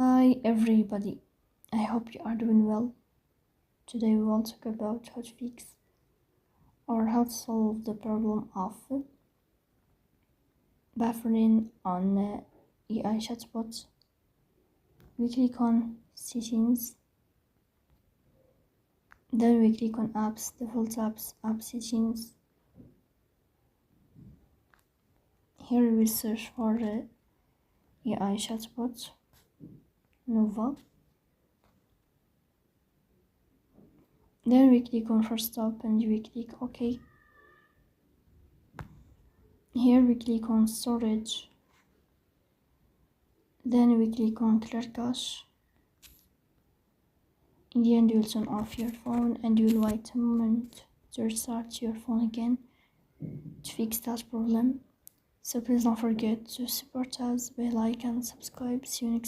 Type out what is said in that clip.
Hi everybody, I hope you are doing well. Today we will talk about how to fix or how to solve the problem of buffering on AI chatbot. We click on settings, then we click on apps, default apps, app settings. Here we will search for AI chatbot Nova. Then we click on first stop and we click OK. Here we click on storage. Then we click on clear cache. In the end, you will turn off your phone and you will wait a moment to restart your phone again to fix that problem. So please don't forget to support us by like and subscribe. See you next time.